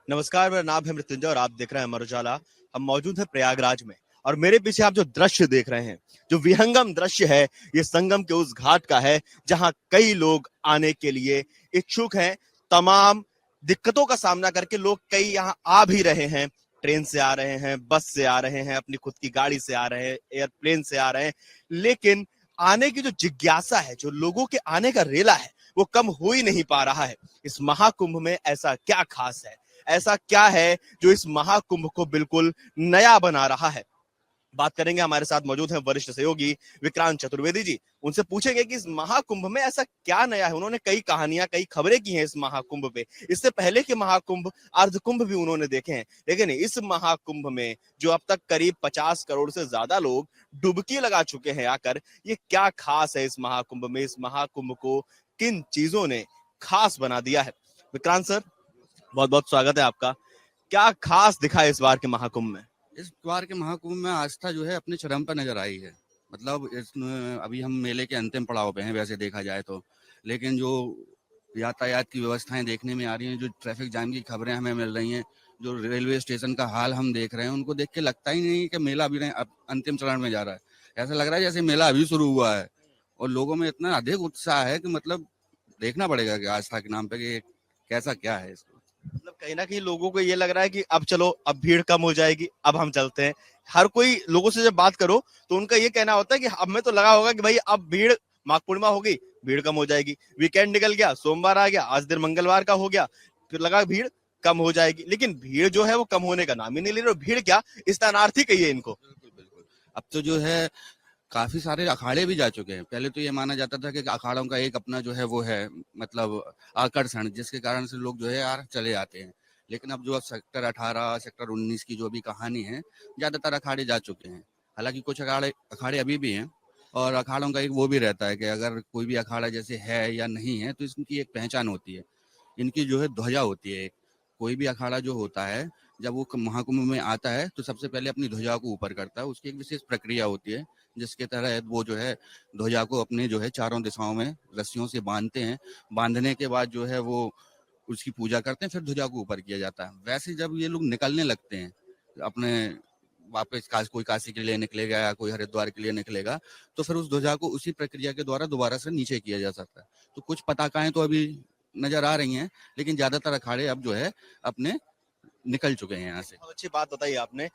नमस्कार, मेरा नाम है मृत्युंजय और आप देख रहे हैं अमर उजाला। हम मौजूद हैं प्रयागराज में और मेरे पीछे आप जो दृश्य देख रहे हैं, जो विहंगम दृश्य है, ये संगम के उस घाट का है जहां कई लोग आने के लिए इच्छुक हैं। तमाम दिक्कतों का सामना करके लोग कई यहाँ आ भी रहे हैं। ट्रेन से आ रहे हैं, बस से आ रहे हैं, अपनी खुद की गाड़ी से आ रहे हैं, एयरप्लेन से आ रहे हैं। लेकिन आने की जो जिज्ञासा है, जो लोगों के आने का रेला है, वो कम हो ही नहीं पा रहा है। इस महाकुंभ में ऐसा क्या खास है, ऐसा क्या है जो इस महाकुंभ को बिल्कुल नया बना रहा है? बात करेंगे, हमारे साथ मौजूद हैं वरिष्ठ सहयोगी विक्रांत चतुर्वेदी जी। उनसे पूछेंगे कि इस महाकुंभ में ऐसा क्या नया है। उन्होंने कई कहानियां, कई खबरें की हैं इस महाकुंभ पे। इससे पहले के महाकुंभ, अर्धकुंभ भी उन्होंने देखे हैं, लेकिन इस महाकुंभ में जो अब तक करीब 50 करोड़ से ज्यादा लोग डुबकी लगा चुके हैं आकर, ये क्या खास है इस महाकुंभ में? इस महाकुंभ को किन चीजों ने खास बना दिया है? विक्रांत सर, बहुत बहुत स्वागत है आपका। क्या खास दिखा है इस बार के महाकुंभ में? इस बार के महाकुंभ में आस्था जो है अपने चरम पर नजर आई है। मतलब इसमें अभी हम मेले के अंतिम पड़ाव पे हैं वैसे देखा जाए तो, लेकिन जो यातायात की व्यवस्थाएं देखने में आ रही हैं, जो ट्रैफिक जाम की खबरें हमें मिल रही हैं, जो रेलवे स्टेशन का हाल हम देख रहे हैं, उनको देख के लगता ही नहीं कि मेला अभी अंतिम चरण में जा रहा है। ऐसा लग रहा है जैसे मेला अभी शुरू हुआ है और लोगों में इतना अधिक उत्साह है कि मतलब देखना पड़ेगा कि आस्था के नाम पे कि कैसा क्या है इसको। मतलब कहीं ना कहीं लोगों को ये लग रहा है कि अब चलो, अब भीड़ कम हो जाएगी, अब हम चलते हैं। हर कोई लोगों से जब बात करो तो उनका ये कहना होता है कि अब में तो लगा होगा कि भाई अब भीड़, माघ पूर्णिमा हो गई, भीड़ कम हो जाएगी, वीकेंड निकल गया, सोमवार आ गया, आज दिन मंगलवार का हो गया, फिर लगा भीड़ कम हो जाएगी। लेकिन भीड़ जो है वो कम होने का नाम ही नहीं ले रही। भीड़ क्या, स्थानार्थी कहिए इनको। बिल्कुल बिल्कुल। अब तो जो है काफी सारे अखाड़े भी जा चुके हैं। पहले तो ये माना जाता था कि अखाड़ों का एक अपना जो है वो है मतलब आकर्षण, जिसके कारण से लोग जो है यार चले आते हैं। लेकिन अब जो सेक्टर 18 सेक्टर 19 की जो भी कहानी है, ज्यादातर अखाड़े जा चुके हैं। हालांकि कुछ अखाड़े अखाड़े अभी भी हैं और अखाड़ों का एक वो भी रहता है कि अगर कोई भी अखाड़ा जैसे है या नहीं है तो इसकी एक पहचान होती है। इनकी जो है ध्वजा होती है एक। कोई भी अखाड़ा जो होता है, जब वो महाकुंभ में आता है तो सबसे पहले अपनी ध्वजा को ऊपर करता है। उसकी एक विशेष प्रक्रिया होती है जिसके तहत वो जो है ध्वजा को अपने जो है चारों दिशाओं में रस्सियों से बांधते हैं। बांधने के बाद जो है वो उसकी पूजा करते हैं, फिर ध्वजा को ऊपर किया जाता है। वैसे जब ये लोग निकलने लगते हैं अपने वापस, कोई काशी के लिए निकलेगा या कोई हरिद्वार के लिए निकलेगा, तो फिर उस ध्वजा को उसी प्रक्रिया के द्वारा दोबारा से नीचे किया जा सकता है। तो कुछ पताकाएं तो अभी नजर आ रही हैं, लेकिन ज्यादातर अखाड़े अब जो है अपने निकल चुके हैं यहाँ से। बहुत अच्छी बात बताई आपने।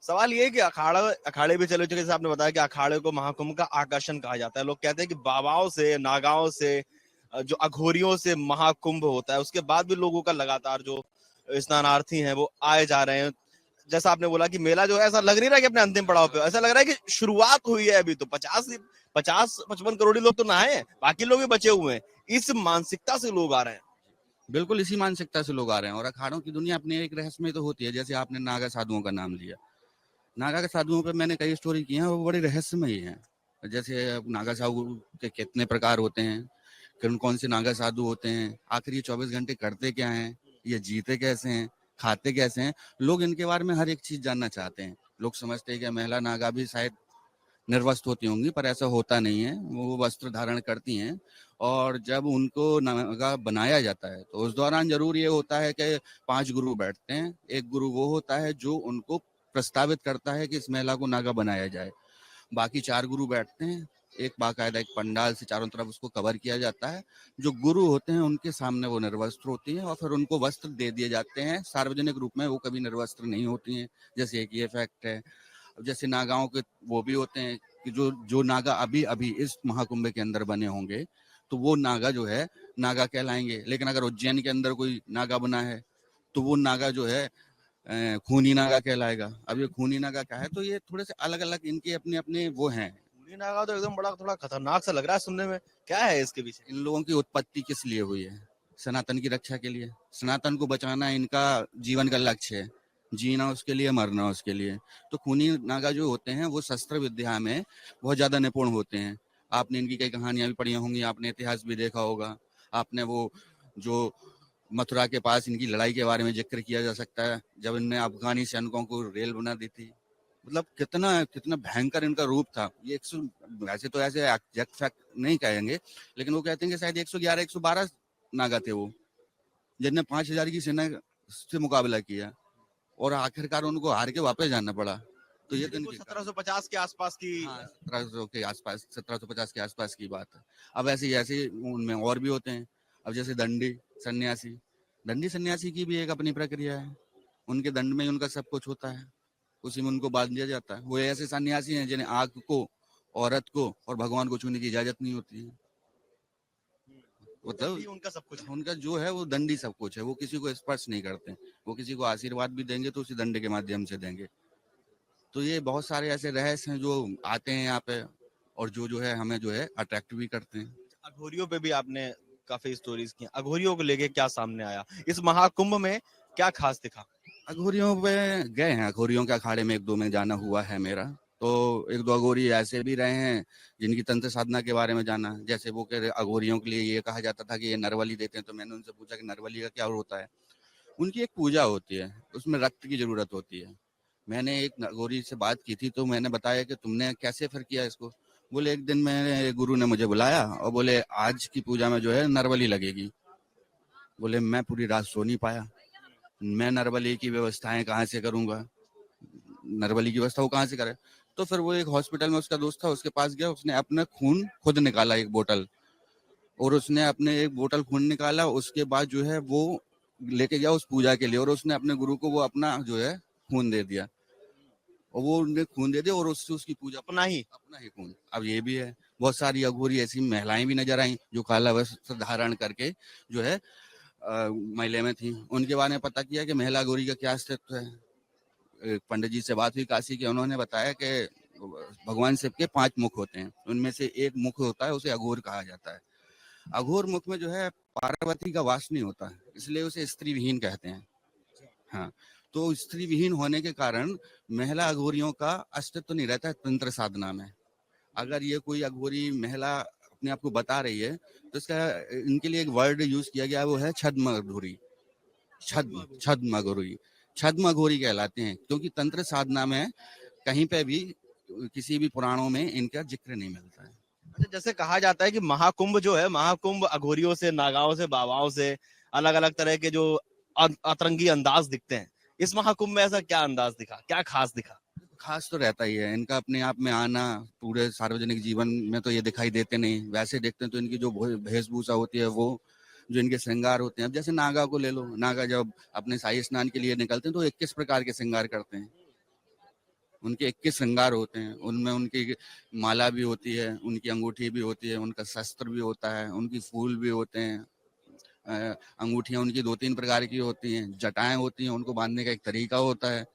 सवाल ये है कि अखाड़ा, अखाड़े भी चले चुके, जैसे आपने बताया कि अखाड़े को महाकुंभ का आकर्षण कहा जाता है। लोग कहते हैं कि बाबाओं से, नागाओं से, जो अघोरियों से महाकुंभ होता है, उसके बाद भी लोगों का लगातार जो स्नानार्थी हैं वो आए जा रहे हैं। जैसा आपने बोला कि मेला जो है, ऐसा लग नहीं रहा कि अपने अंतिम पड़ाव पे, ऐसा लग रहा है कि शुरुआत हुई है अभी। तो 50-55 करोड़ लोग तो नहाए हैं, बाकी लोग भी बचे हुए हैं। इस मानसिकता से लोग आ रहे हैं। बिल्कुल इसी मानसिकता से लोग आ रहे हैं। और अखाड़ों की दुनिया अपने एक रहस्यमय तो होती है। जैसे आपने नागा साधुओं का नाम लिया, नागा के साधुओं पे मैंने कई स्टोरी की हैं, वो बड़े रहस्यमयी हैं। जैसे नागा साधु के कितने प्रकार होते हैं, कौन कौन से नागा साधु होते हैं, आखिर ये 24 घंटे करते क्या हैं, ये जीते कैसे हैं, खाते कैसे हैं। लोग इनके बारे में हर एक चीज जानना चाहते हैं। लोग समझते हैं कि महिला नागा भी शायद निर्वस्त्र होती होंगी, पर ऐसा होता नहीं है। वो वस्त्र धारण करती हैं। और जब उनको नागा बनाया जाता है तो उस दौरान जरूर ये होता है कि 5 गुरु बैठते हैं। एक गुरु वो होता है जो उनको प्रस्तावित करता है कि इस महिला को नागा बनाया जाए। बाकी 4 गुरु बैठते हैं। एक बाकायदा एक पंडाल से चारों तरफ उसको कवर किया जाता है। जो गुरु होते हैं उनके सामने वो निर्वस्त्र होती हैं और फिर उनको वस्त्र दे दिए जाते हैं सार्वजनिक रूप में। वो कभी निर्वस्त्र नहीं होती हैं। जैसे एक ये फैक्ट है। अब जैसे नागाओं के वो भी होते हैं कि जो जो नागा अभी अभी इस महाकुंभ के अंदर बने होंगे तो वो नागा जो है नागा कहलाएंगे। लेकिन अगर उज्जैन के अंदर कोई नागा बना है तो वो नागा जो है खूनी नागा कहलाएगा। अब ये खूनी नागा क्या है, तो ये थोड़े से अलग अलग इनके अपने अपने वो हैं। खूनी नागा तो एकदम बड़ा, थोड़ा खतरनाक सा लग रहा है सुनने में। क्या है इसके पीछे? इन लोगों की उत्पत्ति किस लिए हुई है? सनातन की रक्षा के लिए। सनातन को बचाना इनका जीवन का लक्ष्य है। जीना उसके लिए, मरना उसके लिए। तो खूनी नागा जो होते हैं वो शस्त्र विद्या में बहुत ज्यादा निपुण होते हैं। आपने इनकी कई कहानियां भी पढ़ी होंगी, आपने इतिहास भी देखा होगा। आपने वो जो मथुरा के पास इनकी लड़ाई के बारे में जिक्र किया जा सकता है, जब इनने अफगानी सैनिकों को रेल बना दी थी। मतलब कितना कितना भयंकर इनका रूप था। ये 100, वैसे तो ऐसे एग्जैक्ट फैक्ट नहीं कहेंगे, लेकिन वो कहते हैं कि शायद 111 112 नागा थे वो, जिनने 5000 की सेना से मुकाबला किया और आखिरकार उनको हार के वापस जाना पड़ा। तो ये तो वो इनकी 1750 के आसपास की 1700 के आसपास 1750 के आसपास की बात है। अब ऐसे ऐसे उनमें और भी होते हैं। अब जैसे दंडी सन्यासी की भी एक अपनी प्रक्रिया है। उनके दंड में ही उनका सब कुछ होता है, उसी में उनको बांध दिया जाता है। वो ऐसे सन्यासी हैं जिन्हें आग को, औरत को और भगवान को छूने की इजाजत नहीं होती है। मतलब उनका सब कुछ है। उनका जो है वो दंडी सब कुछ है, वो किसी को स्पर्श नहीं करते। वो किसी को आशीर्वाद भी देंगे तो उसी दंड के माध्यम से देंगे। तो ये बहुत सारे ऐसे रहस्य हैं जो आते हैं यहाँ पे और जो है हमें जो है अट्रैक्ट भी करते हैं। अघोरियों पे भी आपने काफी स्टोरीज की, अघोरियों को लेके क्या सामने आया इस महाकुंभ में, क्या खास दिखा? अघोरियों पे गए हैं, अघोरियों के अखाड़े में एक दो में जाना हुआ है मेरा। तो एक दो अघोरी ऐसे भी रहे हैं जिनकी तंत्र साधना के बारे में जाना। जैसे वो कह रहे अघोरियों के लिए ये कहा जाता था कि ये नरबलि देते हैं, तो मैंने उनसे पूछा कि नरबलि का क्या होता है। उनकी एक पूजा होती है, उसमें रक्त की जरूरत होती है। मैंने एक अघोरी से बात की थी तो मैंने बताया कि तुमने कैसे फिर किया इसको। बोले एक दिन मेरे गुरु ने मुझे बुलाया और बोले आज की पूजा में जो है नरबलि लगेगी। बोले मैं पूरी रात सो नहीं पाया, मैं नरबली की व्यवस्थाएं कहाँ से करूंगा, नरबली की व्यवस्था वो कहाँ से करे। तो फिर वो एक हॉस्पिटल में उसका दोस्त था, उसके पास गया, उसने अपना खून खुद निकाला एक बोतल, और उसने अपने एक बोतल खून निकाला। उसके बाद जो है वो लेके गया उस पूजा के लिए और उसने अपने गुरु को वो अपना जो है खून दे दिया, और वो उन्हें खून दे दिया और उससे उसकी पूजा अपना ही खून। अब ये भी है, बहुत सारी अघोरी ऐसी महिलाएं भी नजर आई जो काला वस्त्र धारण करके जो है महिला में थी। उनके बारे में पता किया कि महिला अघोरी का क्या अस्तित्व है। एक पंडित जी से बात हुई काशी के, उन्होंने बताया कि भगवान शिव के 5 मुख होते हैं, उनमें से एक मुख होता है उसे अघोर कहा जाता है। अघोर मुख में जो है पार्वती का वास नहीं होता है, इसलिए उसे स्त्री विहीन कहते हैं। हाँ, तो स्त्री विहीन होने के कारण महिला अघोरियों का अस्तित्व नहीं रहता है तंत्र साधना में। अगर ये कोई अघोरी महिला अपने आप को बता रही है तो इसका इनके लिए एक वर्ड यूज किया गया, वो है छद्म अघोरी। छद्म अघोरी, छद्म अघोरी कहलाते हैं, क्योंकि तंत्र साधना में कहीं पे भी किसी भी पुराणों में इनका जिक्र नहीं मिलता है। अच्छा, जैसे कहा जाता है कि महाकुंभ जो है, महाकुंभ अघोरियों से, नागाओं से, बाबाओं से, अलग अलग तरह के जो अतरंगी अंदाज दिखते हैं, इस महाकुंभ में ऐसा क्या अंदाज दिखा, क्या खास दिखा? खास तो रहता ही है इनका अपने आप में आना, पूरे सार्वजनिक जीवन में तो ये दिखाई देते नहीं, वैसे देखते हैं तो इनकी जो वेशभूषा होती है, वो जो इनके श्रृंगार होते हैं। अब जैसे नागा को ले लो, नागा जब अपने शाही स्नान के लिए निकलते हैं तो 21 प्रकार के श्रृंगार करते हैं। उनके 21 श्रृंगार होते हैं, उनमें उनकी माला भी होती है, उनकी अंगूठी भी होती है, उनका शस्त्र भी होता है, उनकी फूल भी होते हैं। अंगूठियां उनकी 2-3 प्रकार की होती हैं, जटाएं होती हैं, उनको बांधने का एक तरीका होता है।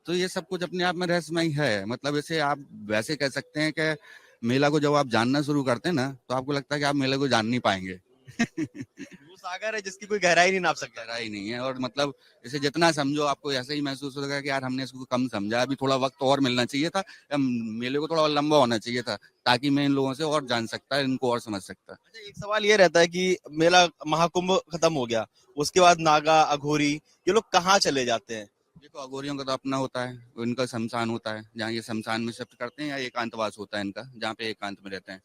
तो ये सब कुछ अपने आप में रहस्यमय है। मतलब ऐसे आप वैसे कह सकते हैं कि मेला को जब आप जानना शुरू करते हैं ना, तो आपको लगता है कि आप मेले को जान नहीं पाएंगे। वो सागर है जिसकी कोई गहराई नहीं नाप सकता। गहराई नहीं है, और मतलब इसे जितना समझो आपको ऐसे ही महसूस होगा कि यार हमने इसको कम समझा, अभी थोड़ा वक्त और मिलना चाहिए था, या मेले को थोड़ा लंबा होना चाहिए था, ताकि मैं इन लोगों से और जान सकता, इनको और समझ सकता। अच्छा, एक सवाल ये रहता है कि मेला महाकुंभ खत्म हो गया, उसके बाद नागा, अघोरी, ये लोग कहाँ चले जाते हैं? देखो अघोरियों का तो अपना होता है, इनका शमशान होता है, जहाँ ये शमशान में शिफ्ट करते हैं, या एकांतवास होता है इनका, जहाँ पे एकांत में रहते हैं।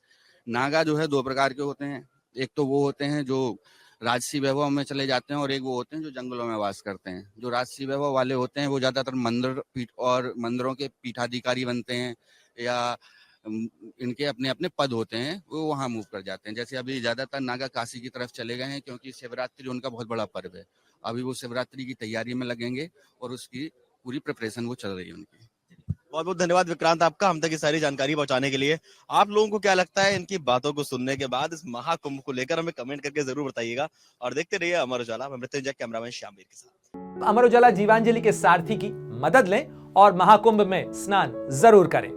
नागा जो है 2 प्रकार के होते हैं, एक तो वो होते हैं जो राजसी वैभव में चले जाते हैं, और एक वो होते हैं जो जंगलों में वास करते हैं। जो राजसी वैभव वाले होते हैं वो ज्यादातर मंदिरों के पीठाधिकारी बनते हैं, या इनके अपने अपने पद होते हैं, वो वहाँ मूव कर जाते हैं। जैसे अभी ज्यादातर नागा काशी की तरफ चले गए हैं, क्योंकि शिवरात्रि उनका बहुत बड़ा पर्व है। अभी वो शिवरात्रि की तैयारी में लगेंगे और उसकी पूरी प्रिपरेशन वो चल रही है उनकी। बहुत बहुत धन्यवाद विक्रांत आपका हम तक ये सारी जानकारी पहुंचाने के लिए। आप लोगों को क्या लगता है इनकी बातों को सुनने के बाद इस महाकुंभ को लेकर, हमें कमेंट करके जरूर बताइएगा। और देखते रहिए अमर उजाला। मैं मृत्युंजय, कैमरामैन श्यामवीर के साथ। अमर उजाला जीवांजलि के सारथी की मदद लें और महाकुंभ में स्नान जरूर करें।